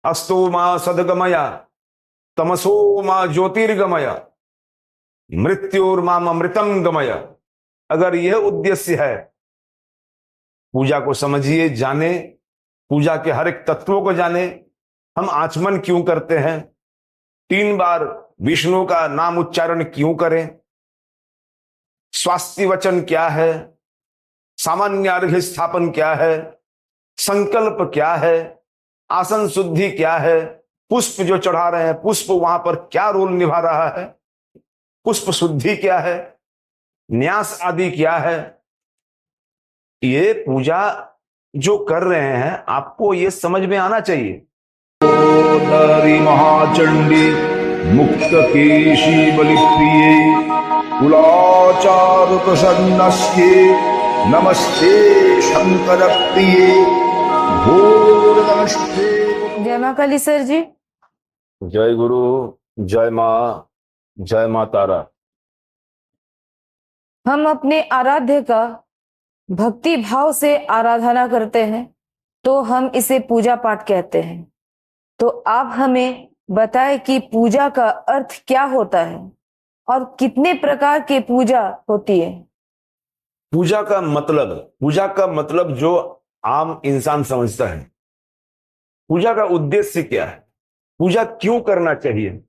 अस्तो मा सदगमय, तमसो मा ज्योतिर्गमय, मृत्युर्माम अमृतम गमय। अगर यह उद्देश्य है, पूजा को समझिए, जाने, पूजा के हर एक तत्वों को जाने। हम आचमन क्यों करते हैं, 3 बार विष्णु का नाम उच्चारण क्यों करें, स्वास्ति वचन क्या है, सामान्य अर्घ्य स्थापन क्या है, संकल्प क्या है, आसन शुद्धि क्या है, पुष्प जो चढ़ा रहे हैं पुष्प वहां पर क्या रोल निभा रहा है, पुष्प शुद्धि क्या है, न्यास आदि क्या है। ये पूजा जो कर रहे हैं आपको ये समझ में आना चाहिए। नारी महाचंडी मुक्त केशी बलिप्रिये कुलाचार प्रसन्नस्ये नमस्ते शंकर प्रिये घोर नमस्ते। जय मां काली सर जी। जय गुरु, जय मां, जय मां तारा। हम अपने आराध्य का भक्ति भाव से आराधना करते हैं तो हम इसे पूजा पाठ कहते हैं। तो आप हमें बताएं कि पूजा का अर्थ क्या होता है और कितने प्रकार की पूजा होती है। पूजा का मतलब जो आम इंसान समझता है, पूजा का उद्देश्य क्या है, पूजा क्यों करना चाहिए।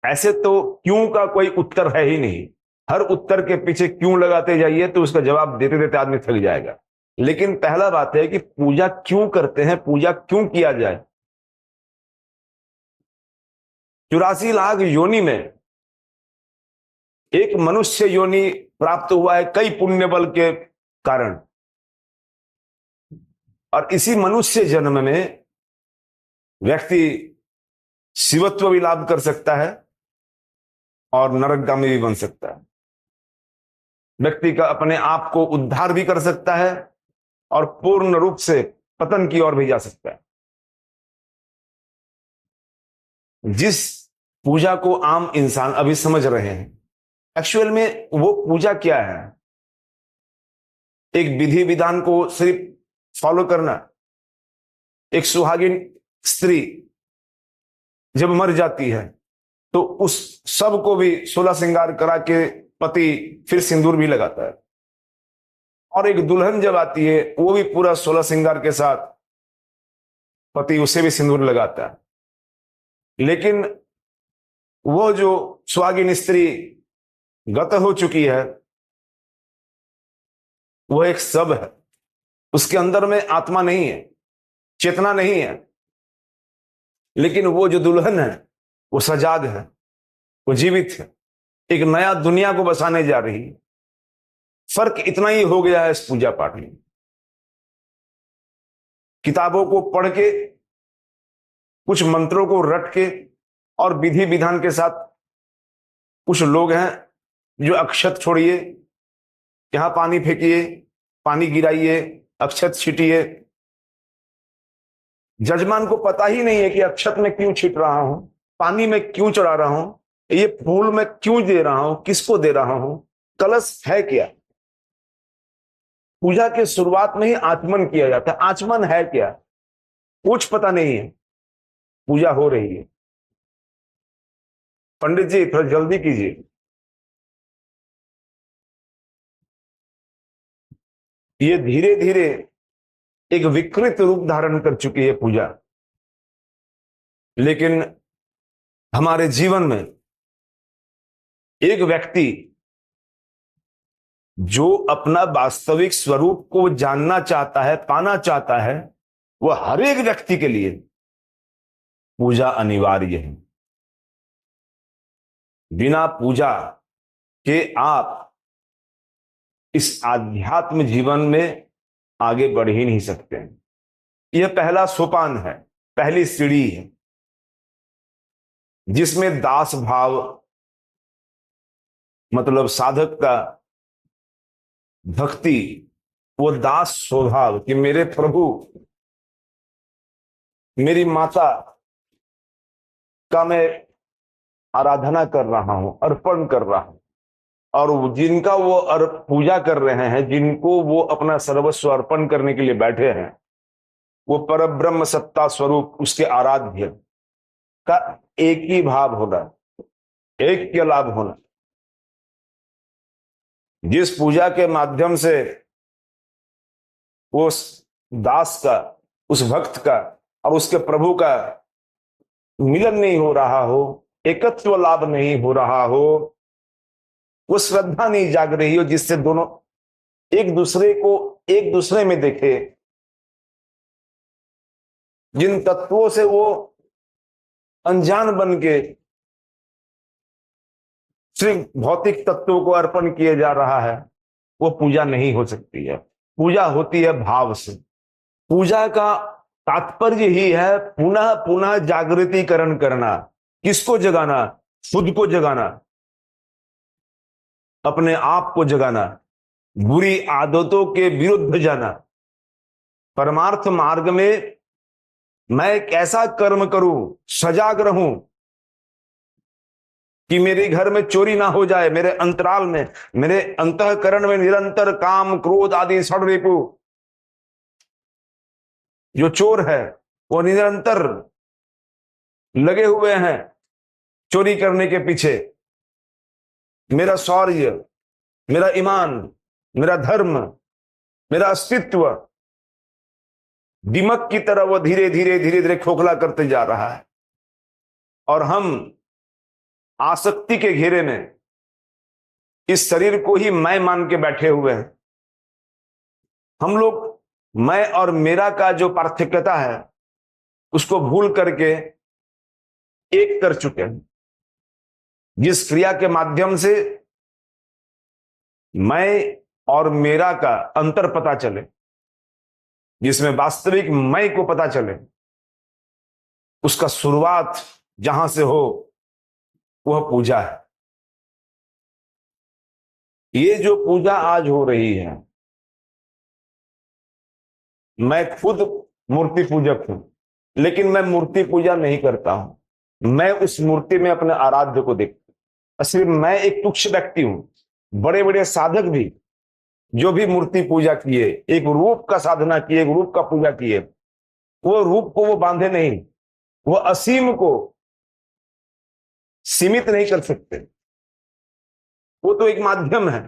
ऐसे तो क्यों का कोई उत्तर है ही नहीं। हर उत्तर के पीछे क्यों लगाते जाइए तो उसका जवाब देते देते आदमी थक जाएगा। लेकिन पहला बात है कि पूजा क्यों करते हैं, पूजा क्यों किया जाए। 84 लाख योनि में एक मनुष्य योनि प्राप्त हुआ है कई पुण्य बल के कारण, और इसी मनुष्य जन्म में व्यक्ति शिवत्व भी लाभ कर सकता है और नरकगामी भी बन सकता है। व्यक्ति का अपने आप को उद्धार भी कर सकता है और पूर्ण रूप से पतन की ओर भी जा सकता है। जिस पूजा को आम इंसान अभी समझ रहे हैं, एक्चुअल में वो पूजा क्या है। एक विधि विधान को सिर्फ फॉलो करना। एक सुहागिन स्त्री जब मर जाती है तो उस सब को भी 16 श्रृंगार करा के पति फिर सिंदूर भी लगाता है, और एक दुल्हन जब आती है वो भी पूरा 16 श्रृंगार के साथ पति उसे भी सिंदूर लगाता है। लेकिन वो जो सुहागिन स्त्री गत हो चुकी है वो एक सब है, उसके अंदर में आत्मा नहीं है, चेतना नहीं है। लेकिन वो जो दुल्हन है वो सजाग है, वो जीवित है, एक नया दुनिया को बसाने जा रही है। फर्क इतना ही हो गया है इस पूजा पाठ में। किताबों को पढ़ के, कुछ मंत्रों को रट के और विधि विधान के साथ कुछ लोग हैं जो अक्षत छोड़िए, यहां पानी फेंकिए, पानी गिराइए, अक्षत छीटिए। जजमान को पता ही नहीं है कि अक्षत में क्यों छीट रहा हूं, पानी में क्यों चढ़ा रहा हूं, ये फूल में क्यों दे रहा हूं, किसको दे रहा हूं, कलश है क्या। पूजा के शुरुआत में ही आचमन किया जाता है। आचमन है क्या कुछ पता नहीं है, पूजा हो रही है। पंडित जी थोड़ा जल्दी कीजिए। ये धीरे धीरे एक विकृत रूप धारण कर चुकी है पूजा। लेकिन हमारे जीवन में एक व्यक्ति जो अपना वास्तविक स्वरूप को जानना चाहता है, पाना चाहता है, वह हर एक व्यक्ति के लिए पूजा अनिवार्य है। बिना पूजा के आप इस आध्यात्म जीवन में आगे बढ़ ही नहीं सकते हैं। यह पहला सोपान है, पहली सीढ़ी है, जिसमें दास भाव, मतलब साधक का भक्ति, वो दास स्वभाव कि मेरे प्रभु, मेरी माता का मैं आराधना कर रहा हूं, अर्पण कर रहा हूं, और जिनका वो पूजा कर रहे हैं, जिनको वो अपना सर्वस्व अर्पण करने के लिए बैठे हैं, वो परब्रह्म सत्ता स्वरूप उसके आराध्य का एक ही भाव होना, एक के लाभ होना। जिस पूजा के माध्यम से उस दास का, उस भक्त का और उसके प्रभु का मिलन नहीं हो रहा हो, एकत्व लाभ नहीं हो रहा हो, वो श्रद्धा नहीं जाग रही हो जिससे दोनों एक दूसरे को एक दूसरे में देखे, जिन तत्वों से वो अनजान बन के सिर्फ भौतिक तत्वों को अर्पण किए जा रहा है, वो पूजा नहीं हो सकती है। पूजा होती है भाव से। पूजा का तात्पर्य ही है पुनः पुनः जागृतिकरण करना। किसको जगाना? खुद को जगाना, अपने आप को जगाना, बुरी आदतों के विरुद्ध जाना। परमार्थ मार्ग में मैं एक ऐसा कर्म करूं, सजाग रहूं कि मेरे घर में चोरी ना हो जाए, मेरे अंतराल में, मेरे अंतःकरण में निरंतर काम क्रोध आदि षड्रिपु जो चोर है वो निरंतर लगे हुए हैं चोरी करने के पीछे। मेरा शौर्य, मेरा ईमान, मेरा धर्म, मेरा अस्तित्व दीमक की तरह वो धीरे धीरे धीरे धीरे खोखला करते जा रहा है। और हम आसक्ति के घेरे में इस शरीर को ही मैं मान के बैठे हुए हैं। हम लोग मैं और मेरा का जो पार्थक्यता है उसको भूल करके एक कर चुके हैं। जिस क्रिया के माध्यम से मैं और मेरा का अंतर पता चले, जिसमें वास्तविक मैं को पता चले, उसका शुरुआत जहां से हो वह पूजा है। ये जो पूजा आज हो रही है, मैं खुद मूर्ति पूजक हूं, लेकिन मैं मूर्ति पूजा नहीं करता हूं। मैं उस मूर्ति में अपने आराध्य को देखता हूं। सिर्फ मैं एक तुच्छ व्यक्ति हूं। बड़े बड़े साधक भी जो भी मूर्ति पूजा किए, एक रूप का साधना किए, एक रूप का पूजा किए, वो रूप को वो बांधे नहीं, वो असीम को सीमित नहीं कर सकते। वो तो एक माध्यम है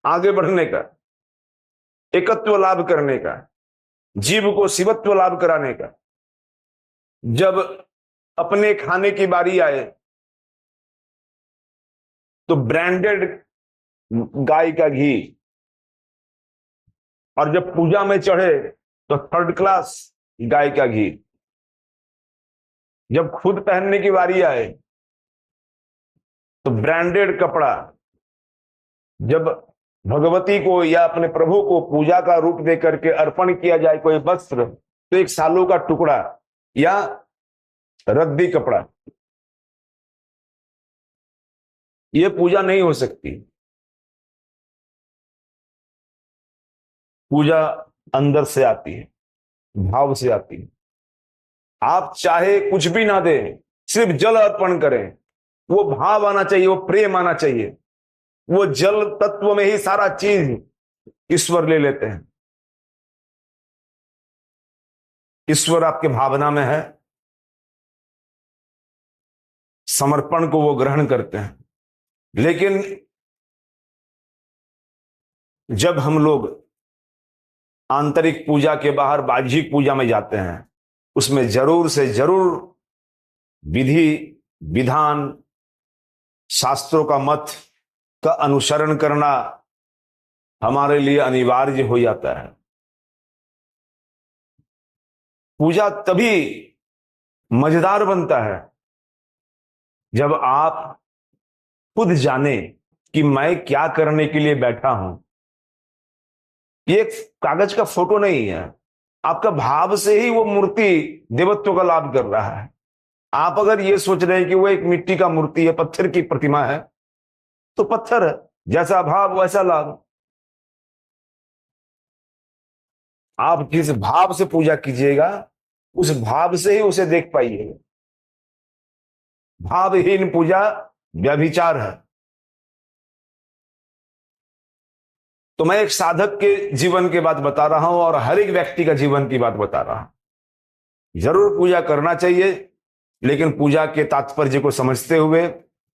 आगे बढ़ने का, एकत्व लाभ करने का, जीव को शिवत्व लाभ कराने का। जब अपने खाने की बारी आए तो ब्रांडेड गाय का घी, और जब पूजा में चढ़े तो थर्ड क्लास गाय का घी। जब खुद पहनने की बारी आए तो ब्रांडेड कपड़ा। जब भगवती को या अपने प्रभु को पूजा का रूप दे करके अर्पण किया जाए कोई वस्त्र, तो एक सालों का टुकड़ा या रद्दी कपड़ा। यह पूजा नहीं हो सकती। पूजा अंदर से आती है, भाव से आती है। आप चाहे कुछ भी ना दें, सिर्फ जल अर्पण करें, वो भाव आना चाहिए, वो प्रेम आना चाहिए। वो जल तत्व में ही सारा चीज ईश्वर ले लेते हैं। ईश्वर आपके भावना में है, समर्पण को वो ग्रहण करते हैं। लेकिन जब हम लोग आंतरिक पूजा के बाहर बाह्यिक पूजा में जाते हैं, उसमें जरूर से जरूर विधि विधान, शास्त्रों का मत का अनुसरण करना हमारे लिए अनिवार्य हो जाता है। पूजा तभी मजेदार बनता है जब आप खुद जाने कि मैं क्या करने के लिए बैठा हूं। ये एक कागज का फोटो नहीं है, आपका भाव से ही वो मूर्ति देवत्व का लाभ कर रहा है। आप अगर ये सोच रहे हैं कि वो एक मिट्टी का मूर्ति है, पत्थर की प्रतिमा है, तो पत्थर है, जैसा भाव वैसा लाभ। आप जिस भाव से पूजा कीजिएगा उस भाव से ही उसे देख पाइएगा। भावहीन पूजा व्यभिचार है। तो मैं एक साधक के जीवन की बात बता रहा हूं और हर एक व्यक्ति का जीवन की बात बता रहा हूं। जरूर पूजा करना चाहिए, लेकिन पूजा के तात्पर्य को समझते हुए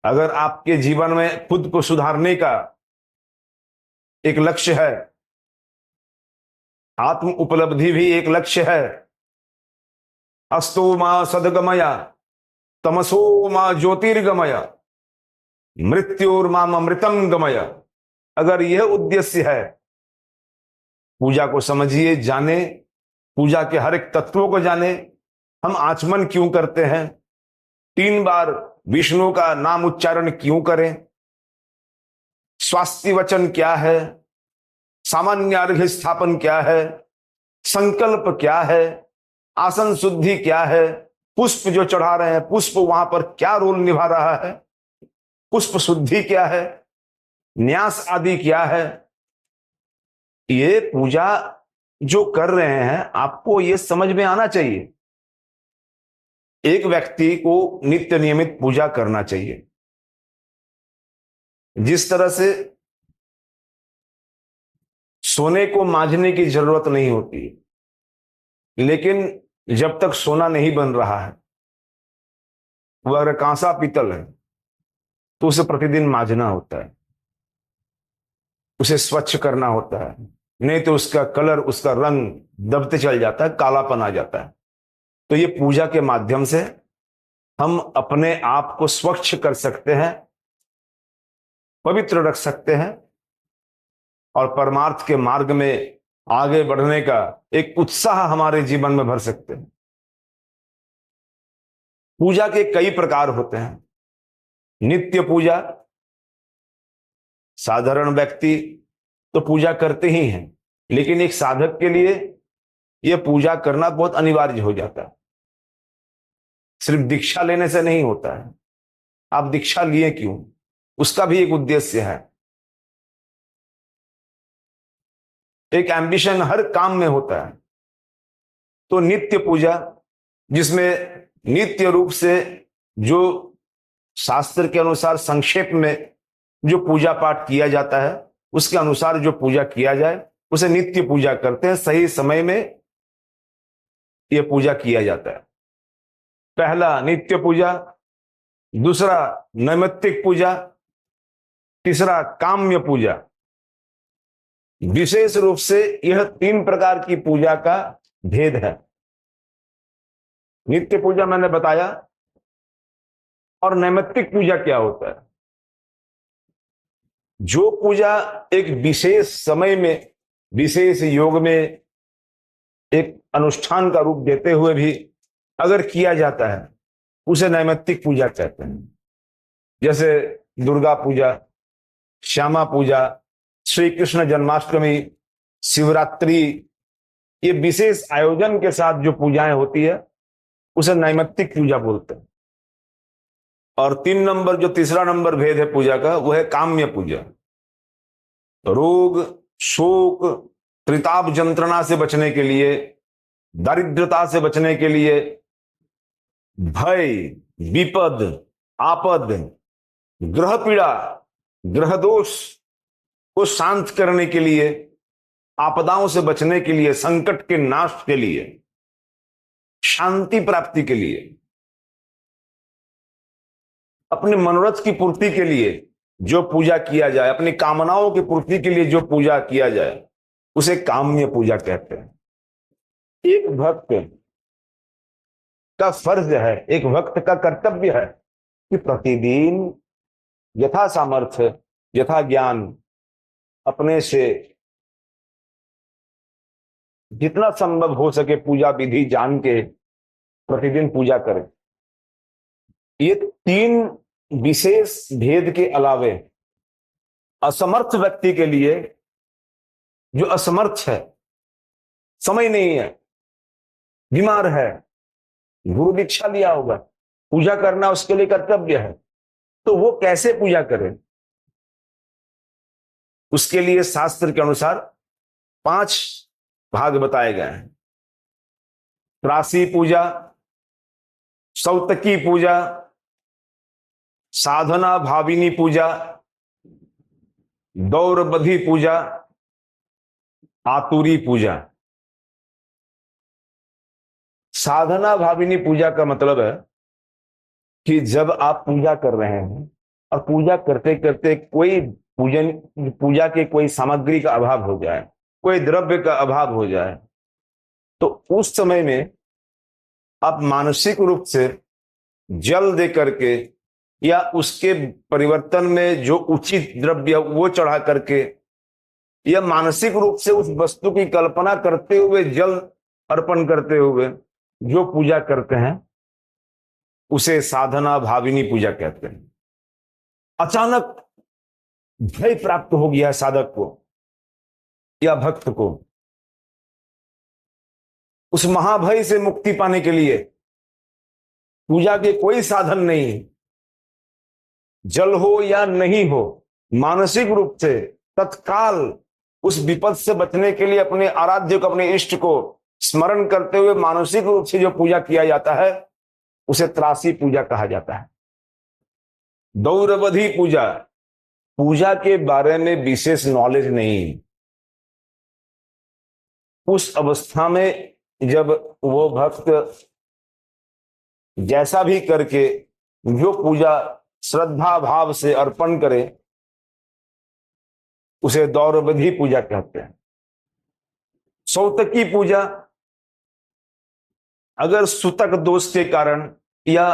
अगर आपके जीवन में खुद को सुधारने का एक लक्ष्य है, आत्म उपलब्धि भी एक लक्ष्य है, अस्तो मां सदगमया तमसो मां ज्योतिर्गमय मृत्युर्माम अमृतम गमय, अगर यह उद्देश्य है, पूजा को समझिए, जाने, पूजा के हर एक तत्वों को जाने। हम आचमन क्यों करते हैं, 3 बार विष्णु का नाम उच्चारण क्यों करें, स्वास्ति वचन क्या है, सामान्य अर्घ्य स्थापन क्या है, संकल्प क्या है, आसन शुद्धि क्या है, पुष्प जो चढ़ा रहे हैं पुष्प वहां पर क्या रोल निभा रहा है, पुष्प शुद्धि क्या है, न्यास आदि क्या है। ये पूजा जो कर रहे हैं आपको ये समझ में आना चाहिए। एक व्यक्ति को नित्य नियमित पूजा करना चाहिए। जिस तरह से सोने को मांजने की जरूरत नहीं होती, लेकिन जब तक सोना नहीं बन रहा है, वह अगर कांसा पीतल है तो उसे प्रतिदिन मांजना होता है, उसे स्वच्छ करना होता है, नहीं तो उसका कलर, उसका रंग दबते चल जाता है, कालापन आ जाता है। तो ये पूजा के माध्यम से हम अपने आप को स्वच्छ कर सकते हैं, पवित्र रख सकते हैं और परमार्थ के मार्ग में आगे बढ़ने का एक उत्साह हमारे जीवन में भर सकते हैं। पूजा के कई प्रकार होते हैं। नित्य पूजा, साधारण व्यक्ति तो पूजा करते ही हैं, लेकिन एक साधक के लिए यह पूजा करना बहुत अनिवार्य हो जाता है। सिर्फ दीक्षा लेने से नहीं होता है। आप दीक्षा लिए क्यों, उसका भी एक उद्देश्य है। एक एम्बिशन हर काम में होता है। तो नित्य पूजा, जिसमें नित्य रूप से जो शास्त्र के अनुसार संक्षेप में जो पूजा पाठ किया जाता है, उसके अनुसार जो पूजा किया जाए उसे नित्य पूजा करते हैं। सही समय में यह पूजा किया जाता है। पहला नित्य पूजा, दूसरा नैमित्तिक पूजा, तीसरा काम्य पूजा। विशेष रूप से यह 3 प्रकार की पूजा का भेद है। नित्य पूजा मैंने बताया, और नैमित्तिक पूजा क्या होता है? जो पूजा एक विशेष समय में, विशेष योग में एक अनुष्ठान का रूप देते हुए भी अगर किया जाता है, उसे नैमित्तिक पूजा कहते हैं। जैसे दुर्गा पूजा, श्यामा पूजा, श्री कृष्ण जन्माष्टमी, शिवरात्रि, ये विशेष आयोजन के साथ जो पूजाएं होती है उसे नैमित्तिक पूजा बोलते हैं। और 3 नंबर, जो तीसरा नंबर भेद है पूजा का, वह है काम्य पूजा। रोग, शोक, त्रिताप जंत्रणा से बचने के लिए, दारिद्रता से बचने के लिए, भय, विपद, आपद, ग्रह पीड़ा, ग्रह दोष को शांत करने के लिए, आपदाओं से बचने के लिए, संकट के नाश के लिए, शांति प्राप्ति के लिए, अपने मनोरथ की पूर्ति के लिए जो पूजा किया जाए, अपनी कामनाओं की पूर्ति के लिए जो पूजा किया जाए, उसे काम्य पूजा कहते हैं। एक भक्त का फर्ज है, एक भक्त का कर्तव्य है कि प्रतिदिन यथा सामर्थ्य, यथा ज्ञान, अपने से जितना संभव हो सके पूजा विधि जान के प्रतिदिन पूजा करें। ये 3 विशेष भेद के अलावे असमर्थ व्यक्ति के लिए, जो असमर्थ है, समय नहीं है, बीमार है, गुरु दीक्षा लिया होगा, पूजा करना उसके लिए कर्तव्य है, तो वो कैसे पूजा करे? उसके लिए शास्त्र के अनुसार 5 भाग बताए गए हैं। त्रासी पूजा, सौतकी पूजा, साधना भाविनी पूजा, दौरबधी पूजा, आतुरी पूजा। साधना भाविनी पूजा का मतलब है कि जब आप पूजा कर रहे हैं और पूजा करते करते कोई पूजा के कोई सामग्री का अभाव हो जाए, कोई द्रव्य का अभाव हो जाए, तो उस समय में आप मानसिक रूप से जल दे करके या उसके परिवर्तन में जो उचित द्रव्य वो चढ़ा करके या मानसिक रूप से उस वस्तु की कल्पना करते हुए जल अर्पण करते हुए जो पूजा करते हैं उसे साधना भाविनी पूजा कहते हैं। अचानक भय प्राप्त हो गया साधक को या भक्त को, उस महाभय से मुक्ति पाने के लिए पूजा के कोई साधन नहीं, जल हो या नहीं हो, मानसिक रूप से तत्काल उस विपद से बचने के लिए अपने आराध्य को, अपने इष्ट को स्मरण करते हुए मानसिक रूप से जो पूजा किया जाता है उसे त्रासी पूजा कहा जाता है। दौरवधि पूजा, पूजा के बारे में विशेष नॉलेज नहीं, उस अवस्था में जब वो भक्त जैसा भी करके जो पूजा श्रद्धा भाव से अर्पण करे उसे दौरवधि पूजा कहते हैं। सौतकी पूजा, अगर सुतक दोष के कारण या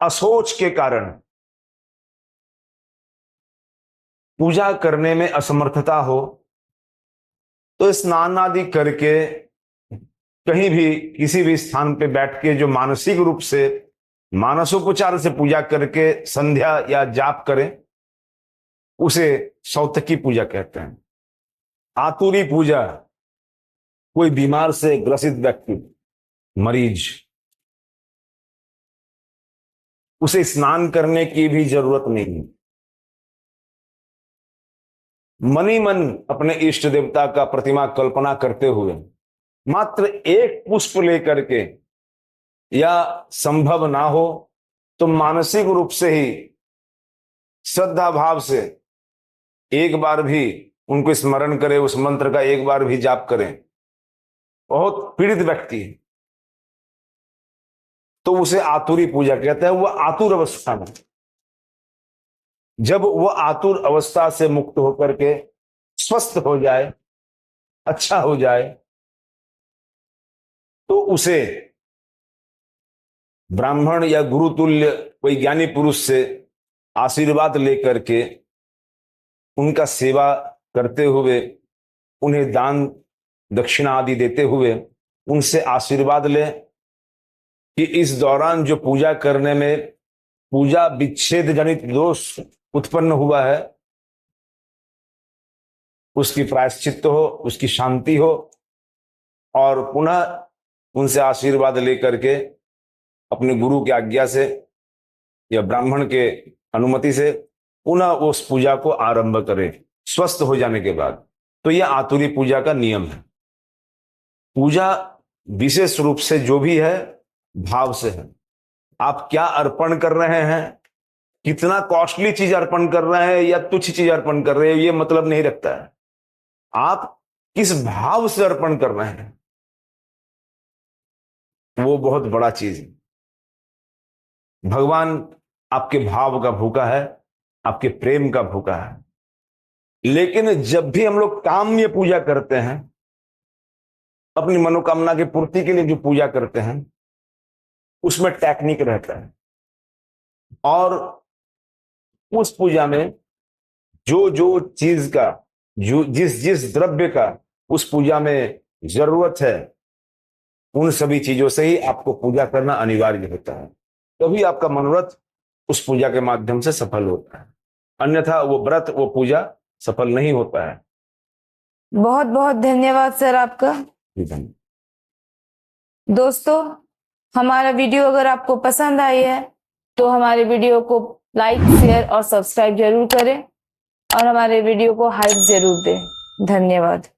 असोच के कारण पूजा करने में असमर्थता हो तो स्नान आदि करके कहीं भी किसी भी स्थान पे बैठ के जो मानसिक रूप से मानसोपचार से पूजा करके संध्या या जाप करें उसे सौतकी पूजा कहते हैं। आतुरी पूजा, कोई बीमार से ग्रसित व्यक्ति, मरीज, उसे स्नान करने की भी जरूरत नहीं, मनी मन अपने इष्ट देवता का प्रतिमा कल्पना करते हुए मात्र एक पुष्प लेकर के या संभव ना हो तो मानसिक रूप से ही श्रद्धा भाव से एक बार भी उनको स्मरण करें, उस मंत्र का एक बार भी जाप करें। बहुत पीड़ित व्यक्ति तो उसे आतुरी पूजा कहते हैं। वह आतुर अवस्था में, जब वह आतुर अवस्था से मुक्त होकर के स्वस्थ हो जाए, अच्छा हो जाए, तो उसे ब्राह्मण या गुरुतुल्य कोई ज्ञानी पुरुष से आशीर्वाद लेकर के उनका सेवा करते हुए, उन्हें दान दक्षिणा आदि देते हुए उनसे आशीर्वाद ले कि इस दौरान जो पूजा करने में पूजा विच्छेद जनित दोष उत्पन्न हुआ है उसकी प्रायश्चित्त हो, उसकी शांति हो, और पुनः उनसे आशीर्वाद लेकर के अपने गुरु की आज्ञा से या ब्राह्मण के अनुमति से पुनः उस पूजा को आरंभ करें स्वस्थ हो जाने के बाद। तो यह आतुरी पूजा का नियम है। पूजा विशेष रूप से जो भी है भाव से है। आप क्या अर्पण कर रहे हैं, कितना कॉस्टली चीज अर्पण कर रहे हैं या तुच्छ चीज अर्पण कर रहे हैं, ये मतलब नहीं रखता है। आप किस भाव से अर्पण कर रहे हैं वो बहुत बड़ा चीज है। भगवान आपके भाव का भूखा है, आपके प्रेम का भूखा है। लेकिन जब भी हम लोग काम्य पूजा करते हैं, अपनी मनोकामना की पूर्ति के लिए जो पूजा करते हैं, उसमें टेक्निक रहता है, और उस पूजा में जो जो चीज का, जो जिस जिस द्रव्य का उस पूजा में जरूरत है, उन सभी चीजों से ही आपको पूजा करना अनिवार्य होता है। तभी आपका मनोरथ उस पूजा के माध्यम से सफल होता है, अन्यथा वो व्रत, वो पूजा सफल नहीं होता है। बहुत बहुत धन्यवाद सर आपका। दोस्तों, हमारा वीडियो अगर आपको पसंद आई है तो हमारे वीडियो को लाइक, शेयर और सब्सक्राइब जरूर करें और हमारे वीडियो को हाइप जरूर दें। धन्यवाद।